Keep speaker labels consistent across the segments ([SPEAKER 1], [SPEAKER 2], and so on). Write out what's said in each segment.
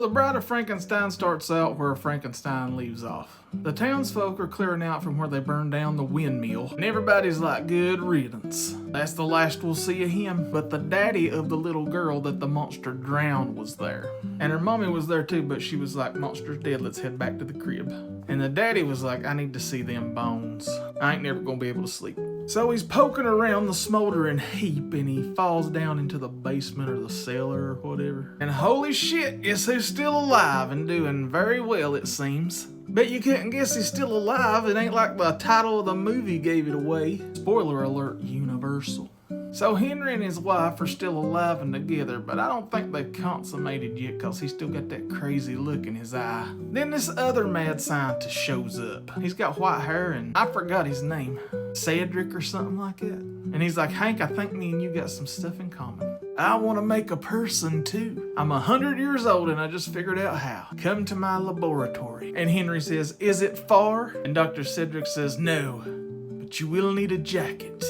[SPEAKER 1] The Bride of Frankenstein starts out where Frankenstein leaves off. The townsfolk are clearing out from where they burned down the windmill, and everybody's like, good riddance. That's the last we'll see of him. But the daddy of the little girl that the monster drowned was there. And her mommy was there too, but she was like, monster's dead, let's head back to the crib. And the daddy was like, I need to see them bones. I ain't never gonna be able to sleep. So he's poking around the smoldering heap and he falls down into the basement or the cellar or whatever. And holy shit, guess who's still alive and doing very well, it seems. Bet you couldn't guess he's still alive. It ain't like the title of the movie gave it away. Spoiler alert, Universal. So Henry and his wife are still alive and together, but I don't think they've consummated yet because he's still got that crazy look in his eye. Then this other mad scientist shows up. He's got white hair and I forgot his name. Cedric or something like that. And he's like, Hank, I think me and you got some stuff in common. I want to make a person too. I'm 100 years old and I just figured out how. Come to my laboratory. And Henry says, is it far? And Dr. Cedric says, no, but you will need a jacket.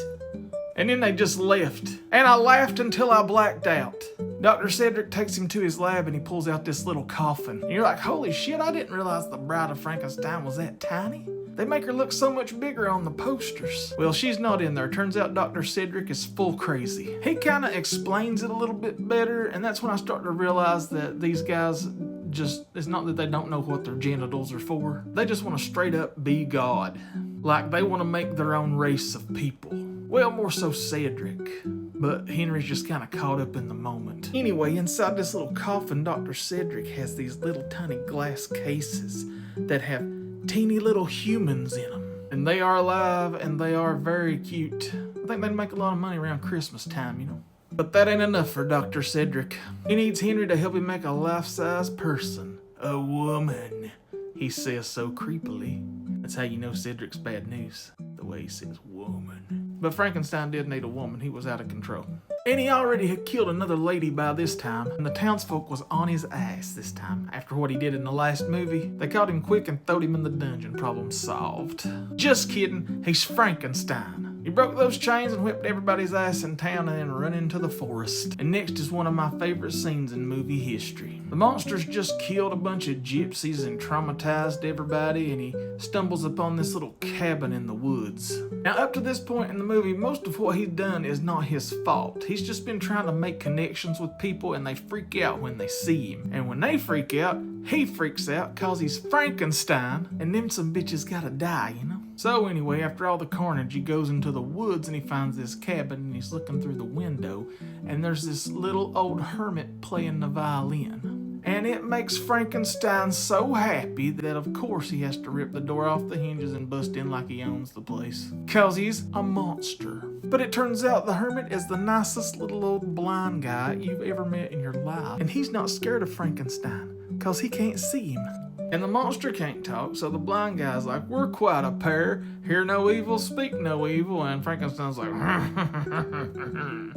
[SPEAKER 1] And then they just left. And I laughed until I blacked out. Dr. Cedric takes him to his lab and he pulls out this little coffin. And you're like, holy shit, I didn't realize the Bride of Frankenstein was that tiny. They make her look so much bigger on the posters. Well, she's not in there. Turns out Dr. Cedric is full crazy. He kind of explains it a little bit better, and that's when I start to realize that these guys it's not that they don't know what their genitals are for. They just want to straight up be God. Like they want to make their own race of people. Well, more so Cedric. But Henry's just kind of caught up in the moment. Anyway, inside this little coffin, Dr. Cedric has these little tiny glass cases that have teeny little humans in them. And they are alive and they are very cute. I think they'd make a lot of money around Christmas time, you know. But that ain't enough for Dr. Cedric. He needs Henry to help him make a life-size person. A woman, he says so creepily. That's how you know Cedric's bad news. The way he says woman. But Frankenstein did need a woman. He was out of control. And he already had killed another lady by this time, and the townsfolk was on his ass this time. After what he did in the last movie, they caught him quick and throwed him in the dungeon. Problem solved. Just kidding, he's Frankenstein. He broke those chains and whipped everybody's ass in town and then run into the forest. And next is one of my favorite scenes in movie history. The monsters just killed a bunch of gypsies and traumatized everybody, and he stumbles upon this little cabin in the woods. Now up to this point in the movie, most of what he's done is not his fault. He's just been trying to make connections with people and they freak out when they see him. And when they freak out, he freaks out cause he's Frankenstein and them some bitches gotta die, you know? So anyway, after all the carnage, he goes into the woods and he finds this cabin and he's looking through the window and there's this little old hermit playing the violin. And it makes Frankenstein so happy that of course he has to rip the door off the hinges and bust in like he owns the place. Cause he's a monster. But it turns out the hermit is the nicest little old blind guy you've ever met in your life. And he's not scared of Frankenstein cause he can't see him. And the monster can't talk, so the blind guy's like, we're quite a pair. Hear no evil, speak no evil. And Frankenstein's like,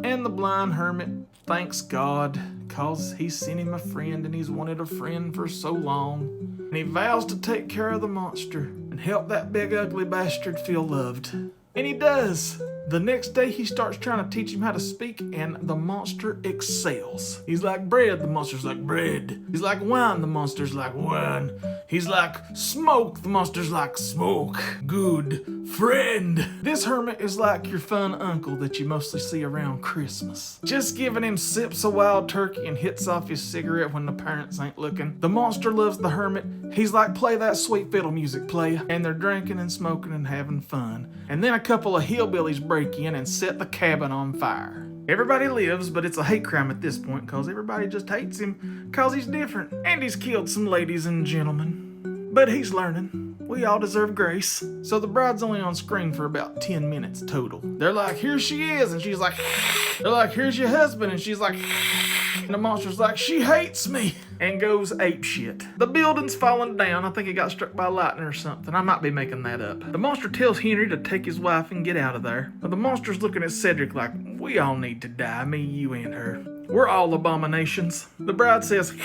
[SPEAKER 1] and the blind hermit thanks God, cause he's sent him a friend and he's wanted a friend for so long. And he vows to take care of the monster and help that big ugly bastard feel loved. And he does. The next day he starts trying to teach him how to speak and the monster excels. He's like bread, the monster's like bread. He's like wine, the monster's like wine. He's like smoke, the monster's like smoke. Good friend. This hermit is like your fun uncle that you mostly see around Christmas. Just giving him sips of wild turkey and hits off his cigarette when the parents ain't looking. The monster loves the hermit. He's like, play that sweet fiddle music, playa. And they're drinking and smoking and having fun. And then a couple of hillbillies break in and set the cabin on fire. Everybody lives, but it's a hate crime at this point cause everybody just hates him cause he's different. And he's killed some ladies and gentlemen. But he's learning. We all deserve grace. So the bride's only on screen for about 10 minutes total. They're like, here she is, and she's like, they're like, here's your husband, and she's like, and the monster's like, she hates me, and goes apeshit. The building's falling down. I think it got struck by lightning or something. I might be making that up. The monster tells Henry to take his wife and get out of there. But the monster's looking at Cedric like, we all need to die, me, you, and her. We're all abominations. The bride says,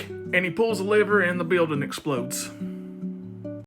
[SPEAKER 1] and he pulls a lever and the building explodes.